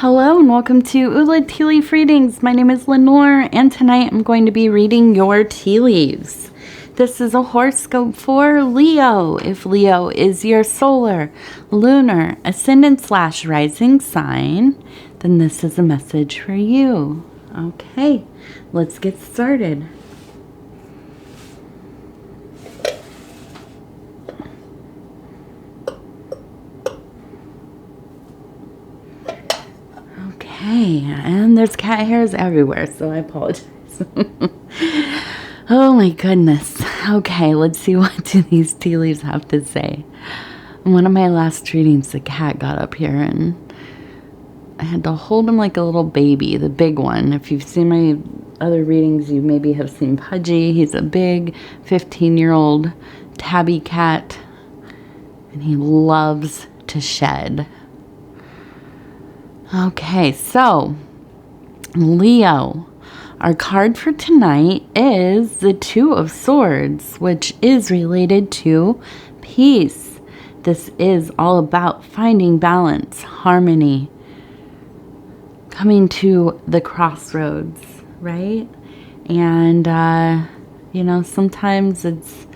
Hello and welcome to Ula Tea Leaf Readings. My name is Lenor and tonight I'm going to be reading your tea leaves. This is a horoscope for Leo. If Leo is your solar, lunar, ascendant / rising sign, then this is a message for you. Okay, let's get started. Okay, and there's cat hairs everywhere, so I apologize. Oh my goodness. Okay, let's see what do these tea leaves have to say. In one of my last readings, the cat got up here and I had to hold him like a little baby, the big one. If you've seen my other readings, you maybe have seen Pudgy. He's a big 15-year-old tabby cat, and he loves to shed. Okay, so Leo, our card for tonight is the Two of Swords, which is related to peace. This is all about finding balance, harmony, coming to the crossroads, right? And, sometimes it's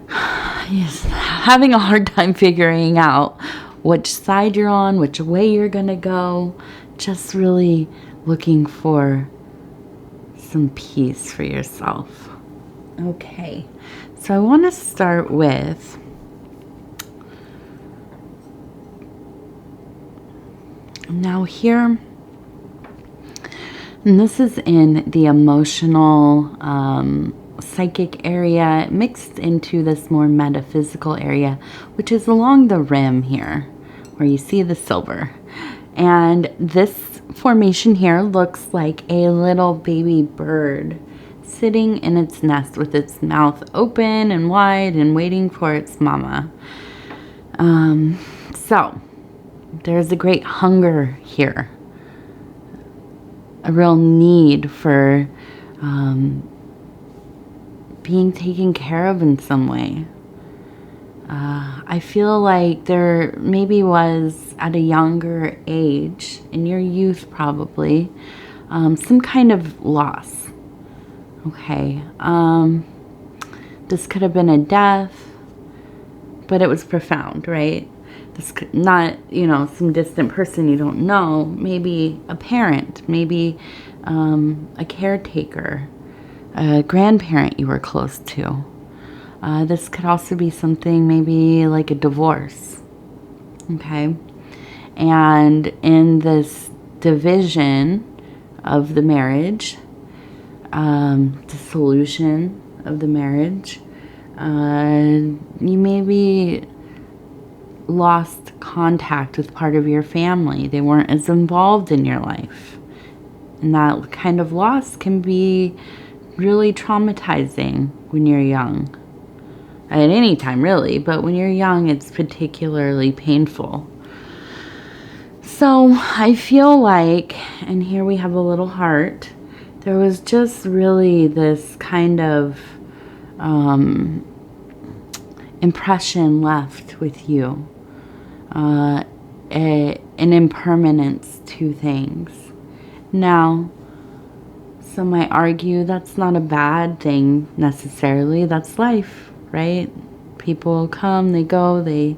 having a hard time figuring out which side you're on, which way you're gonna go, just really looking for some peace for yourself. Okay, so I want to start with now here, and this is in the emotional, psychic area mixed into this more metaphysical area, which is along the rim here where you see the silver. And this formation here looks like a little baby bird sitting in its nest with its mouth open and wide and waiting for its mama. So there's a great hunger here, a real need for being taken care of in some way. I feel like there maybe was at a younger age, in your youth probably, some kind of loss. Okay. This could have been a death, but it was profound, right? This could not, some distant person you don't know, maybe a parent, maybe a caretaker, a grandparent you were close to. This could also be something maybe like a divorce, okay? And in this division of the marriage, dissolution of the marriage, you maybe lost contact with part of your family. They weren't as involved in your life. And that kind of loss can be really traumatizing when you're young. At any time, really, but when you're young, it's particularly painful. So I feel like, and here we have a little heart, there was just really this kind of impression left with you, an impermanence to things. Now, some might argue that's not a bad thing necessarily, that's life. Right? People come, they go, they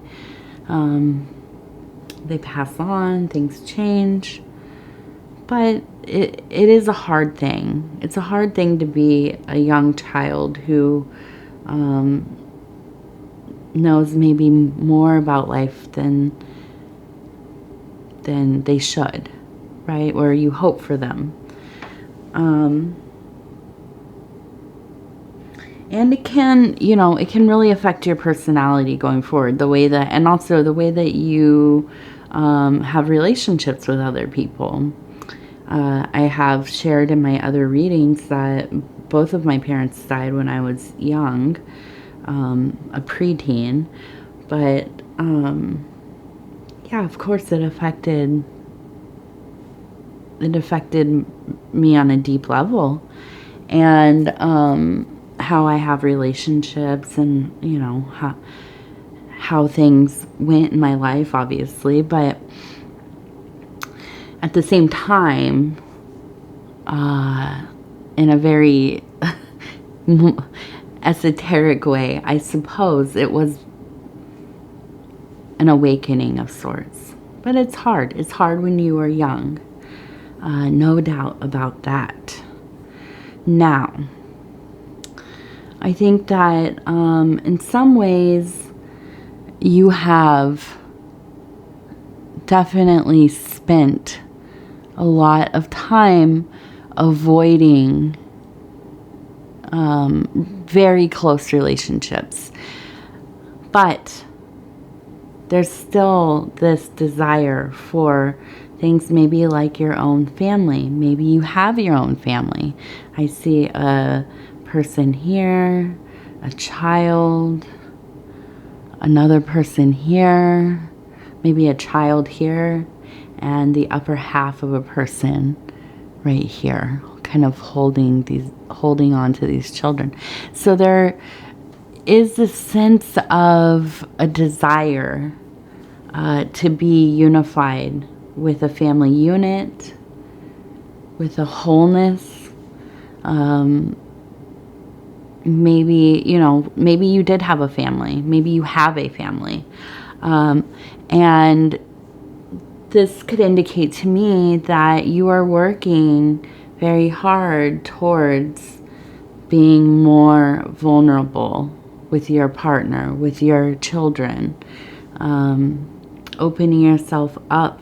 pass on, things change. But it is a hard thing. It's a hard thing to be a young child who knows maybe more about life than they should, right? Or you hope for them. And it can, it can really affect your personality going forward, the way that, and also the way that you have relationships with other people. I have shared in my other readings that both of my parents died when I was young, a preteen, but yeah, of course it affected me on a deep level. And how I have relationships and, how things went in my life, obviously. But at the same time, in a very esoteric way, I suppose it was an awakening of sorts. But it's hard. It's hard when you are young. No doubt about that. Now, I think that in some ways you have definitely spent a lot of time avoiding very close relationships. But there's still this desire for things maybe like your own family. Maybe you have your own family. I see a person here, a child, another person here, maybe a child here, and the upper half of a person right here, kind of holding on to these children. So there is a sense of a desire to be unified with a family unit, with a wholeness. Maybe you did have a family. Maybe you have a family. And this could indicate to me that you are working very hard towards being more vulnerable with your partner, with your children, opening yourself up,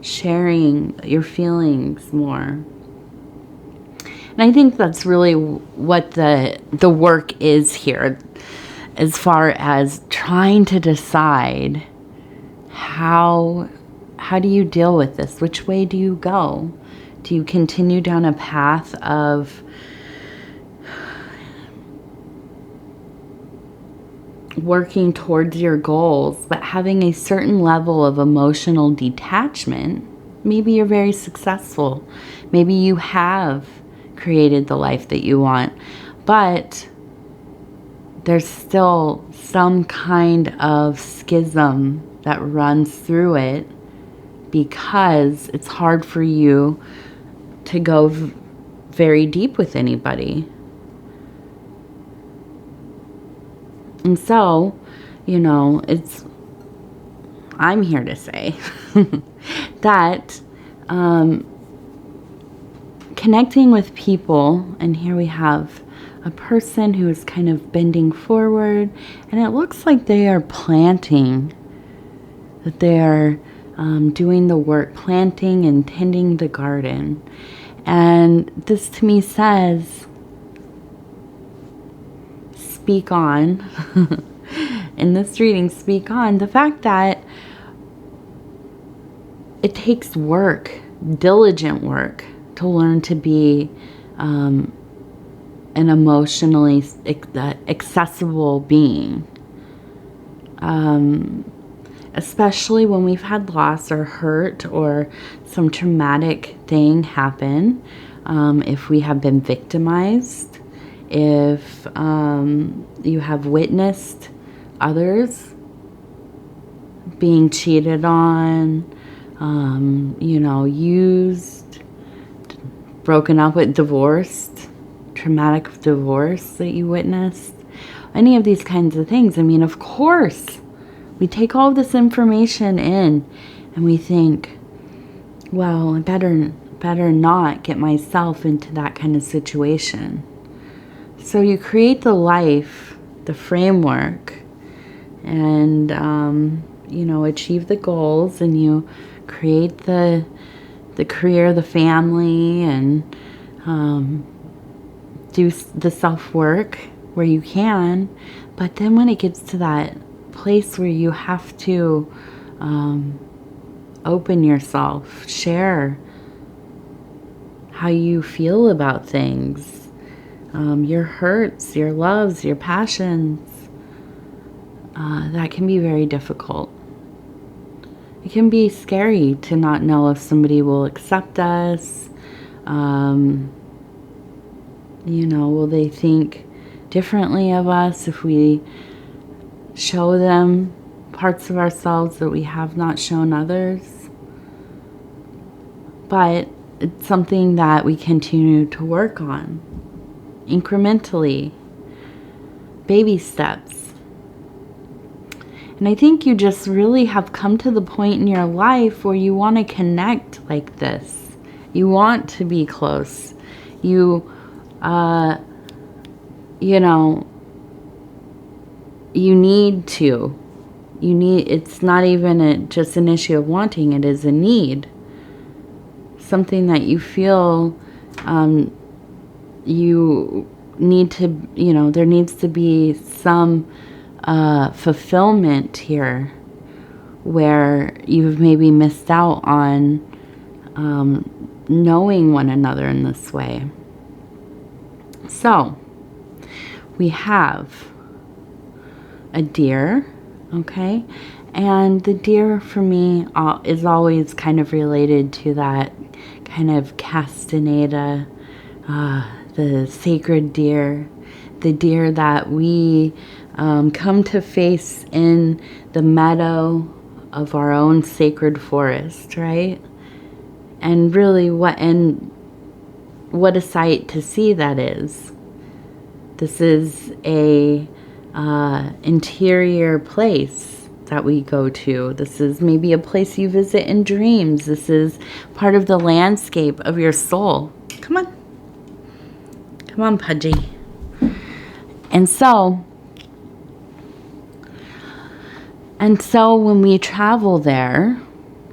sharing your feelings more. And I think that's really what the work is here, as far as trying to decide how do you deal with this? Which way do you go? Do you continue down a path of working towards your goals, but having a certain level of emotional detachment? Maybe you're very successful. Maybe you have created the life that you want, but there's still some kind of schism that runs through it because it's hard for you to go very deep with anybody. And so, I'm here to say that connecting with people, and here we have a person who is kind of bending forward, and it looks like they are planting, that they are doing the work, planting and tending the garden. And this to me says, speak on. In this reading, speak on the fact that it takes work, diligent work, to learn to be an emotionally accessible being. Especially when we've had loss or hurt or some traumatic thing happen. If we have been victimized, if you have witnessed others being cheated on, used, broken up with, divorced, traumatic divorce that you witnessed, any of these kinds of things. I mean, of course, we take all this information in and we think, well, I better not get myself into that kind of situation. So you create the life, the framework, and, achieve the goals, and you create the career, the family, and do the self-work where you can. But then when it gets to that place where you have to open yourself, share how you feel about things, your hurts, your loves, your passions, that can be very difficult. It can be scary to not know if somebody will accept us. Will they think differently of us if we show them parts of ourselves that we have not shown others? but it's something that we continue to work on incrementally, baby steps. And I think you just really have come to the point in your life where you want to connect like this. You want to be close. You need to. It's not even just an issue of wanting, it is a need. Something that you feel you need to, there needs to be some fulfillment here where you've maybe missed out on knowing one another in this way. So, we have a deer, okay? And the deer for me is always kind of related to that kind of castaneda, the sacred deer, the deer that we come to face in the meadow of our own sacred forest, right? And really what a sight to see that is. This is a interior place that we go to. This is maybe a place you visit in dreams. This is part of the landscape of your soul. Come on. Come on, Pudgy. And so when we travel there,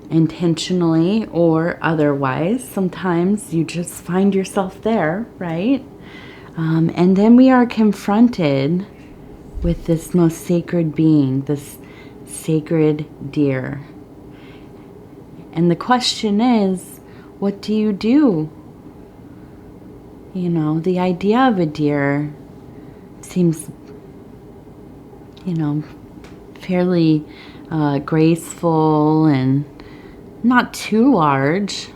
intentionally or otherwise, sometimes you just find yourself there, right? And then we are confronted with this most sacred being, this sacred deer. And the question is, what do you do? The idea of a deer seems, fairly graceful and not too large.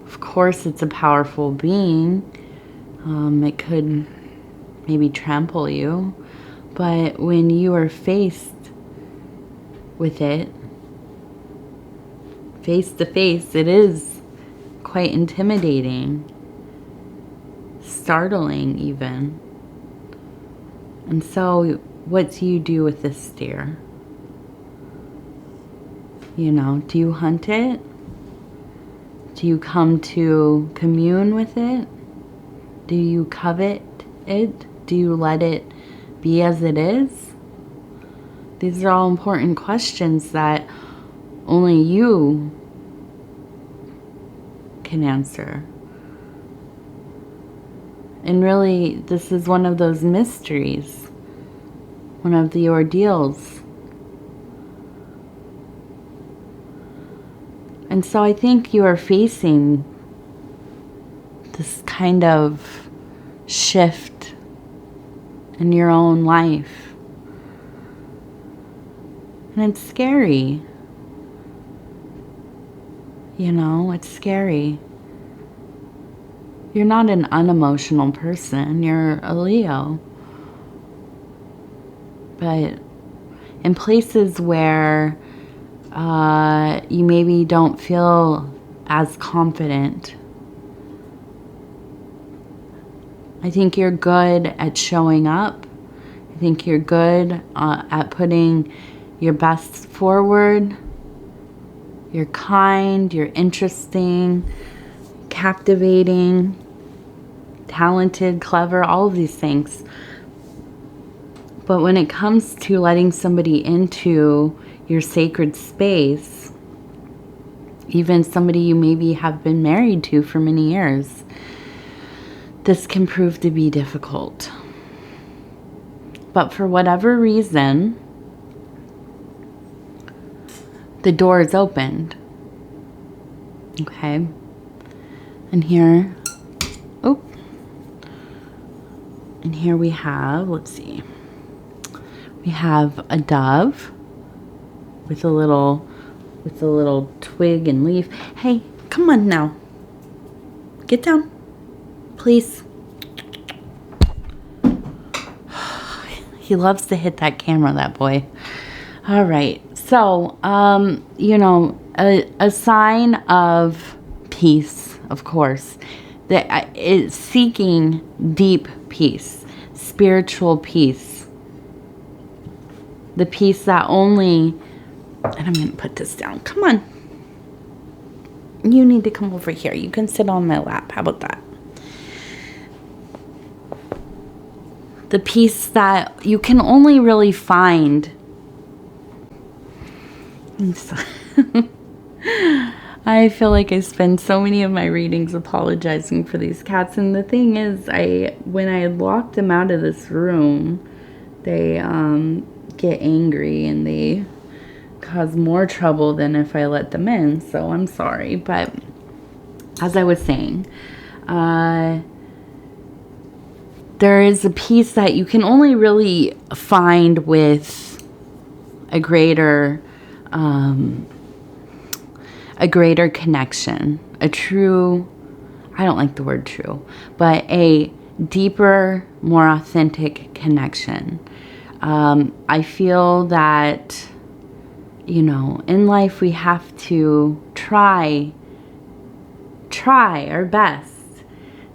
Of course, it's a powerful being. It could maybe trample you. But when you are faced with it, face to face, it is quite intimidating, startling even. And so, what do you do with this deer? Do you hunt it? Do you come to commune with it? Do you covet it? Do you let it be as it is? These are all important questions that only you can answer. And really, this is one of those mysteries, one of the ordeals. And so I think you are facing this kind of shift in your own life. And it's scary. It's scary. You're not an unemotional person. You're a Leo. But in places where you maybe don't feel as confident, I think you're good at showing up. I think you're good at putting your best forward. You're kind, you're interesting, captivating, talented, clever, all of these things. But when it comes to letting somebody into your sacred space, even somebody you maybe have been married to for many years, this can prove to be difficult. But for whatever reason, the door is opened. Okay. And here, and here we have, let's see. We have a dove with a little twig and leaf. Hey, come on now. Get down, please. He loves to hit that camera, that boy. All right. So, a sign of peace, of course. That it's seeking deep peace, spiritual peace. The peace that only, and I'm going to put this down. Come on. You need to come over here. You can sit on my lap. How about that? The peace that you can only really find. I feel like I spend so many of my readings apologizing for these cats. And the thing is, when I locked them out of this room, they get angry and they cause more trouble than if I let them in. So I'm sorry. But as I was saying, there is a peace that you can only really find with a greater connection, a true, I don't like the word true, but a deeper, more authentic connection. I feel that, you know, in life we have to try our best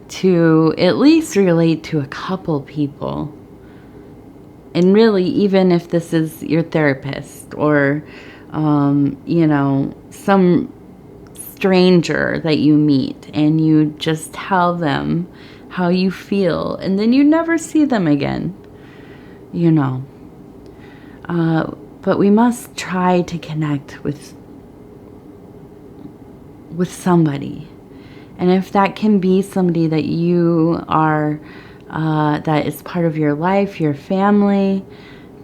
to at least relate to a couple people. And really, even if this is your therapist or, you know, some stranger that you meet and you just tell them how you feel and then you never see them again, you know. But we must try to connect with somebody. And if that can be somebody that you are, that is part of your life, your family,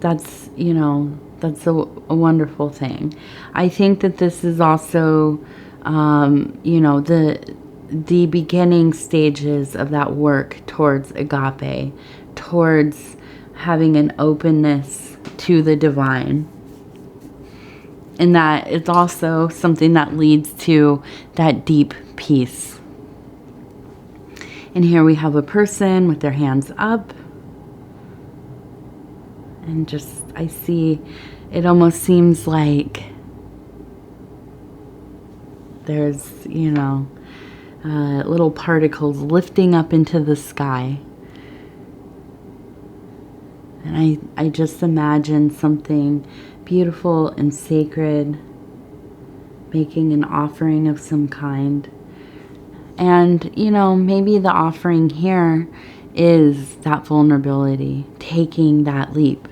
that's, you know, that's a wonderful thing. I think that this is also, you know, the beginning stages of that work towards agape, towards having an openness to the divine. And that it's also something that leads to that deep peace. And here we have a person with their hands up. And just, I see, it almost seems like there's, you know, little particles lifting up into the sky. And I just imagine something beautiful and sacred, making an offering of some kind. And, you know, maybe the offering here is that vulnerability, taking that leap,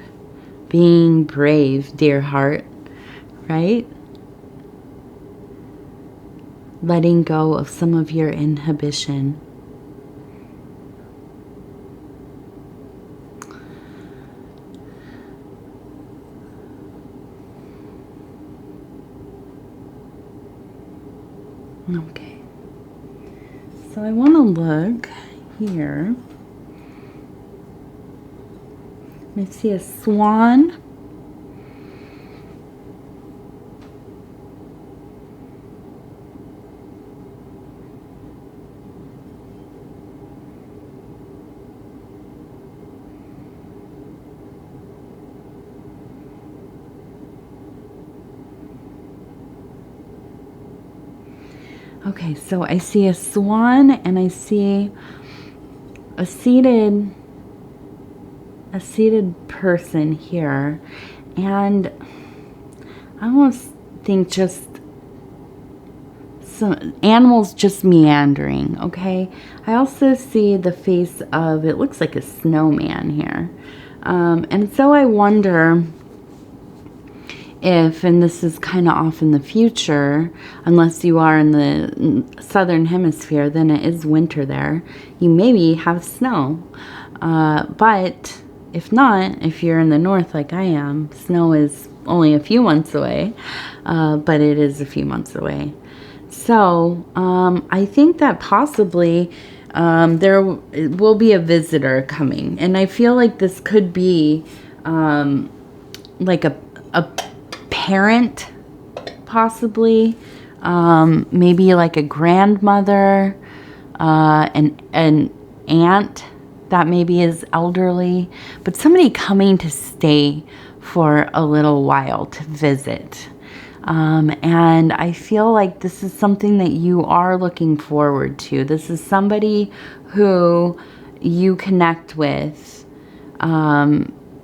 being brave, dear heart, right? Letting go of some of your inhibition. Okay. So I want to look here. I see a swan. Okay, so I see a swan and I see a seated person here, and I almost think just some animals just meandering. Okay, I also see the face of, it looks like a snowman here, and so I wonder if, and this is kind of off in the future, unless you are in the southern hemisphere, then it is winter there. You maybe have snow. But if not, if you're in the north like I am, snow is only a few months away, but it is a few months away. So I think that possibly there will be a visitor coming. And I feel like this could be like a parent, possibly, maybe like a grandmother, an aunt that maybe is elderly, but somebody coming to stay for a little while to visit. And I feel like this is something that you are looking forward to. This is somebody who you connect with.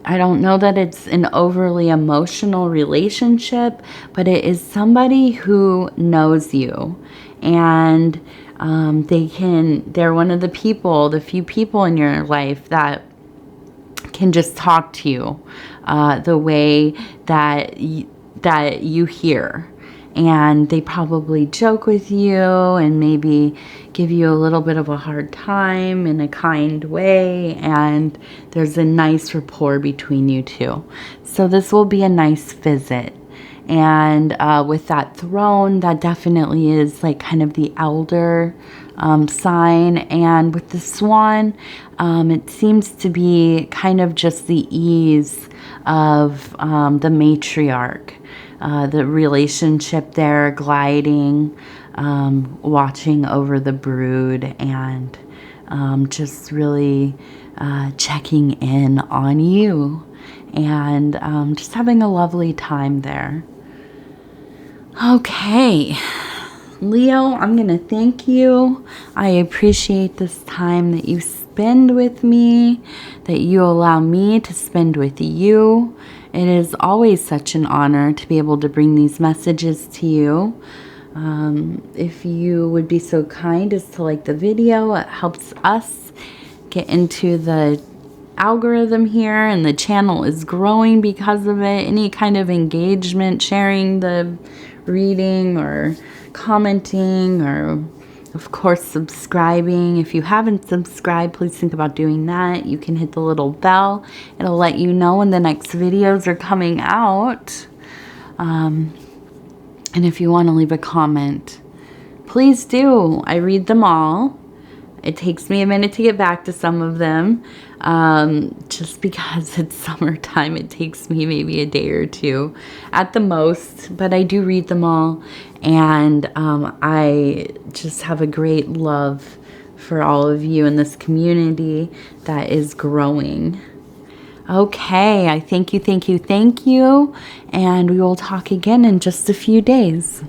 I don't know that it's an overly emotional relationship, but it is somebody who knows you. And they're one of the few people in your life that can just talk to you the way that you hear. And they probably joke with you and maybe give you a little bit of a hard time in a kind way. And there's a nice rapport between you two. So this will be a nice visit. And with that throne, that definitely is like kind of the elder sign. And with the swan, it seems to be kind of just the ease of the matriarch. The relationship there, gliding, watching over the brood, and just really checking in on you, and just having a lovely time there. Okay, Leo, I'm going to thank you. I appreciate this time that you spend with me, that you allow me to spend with you. It is always such an honor to be able to bring these messages to you. If you would be so kind as to like the video, it helps us get into the algorithm here, and the channel is growing because of it. Any kind of engagement, sharing the reading or commenting, or of course subscribing. If you haven't subscribed, please think about doing that. You can hit the little bell. It'll let you know when the next videos are coming out. And if you want to leave a comment, please do. I read them all. It takes me a minute to get back to some of them. Just because it's summertime, it takes me maybe a day or two at the most, but I do read them all. And I just have a great love for all of you in this community that is growing. Okay, I thank you, and we will talk again in just a few days.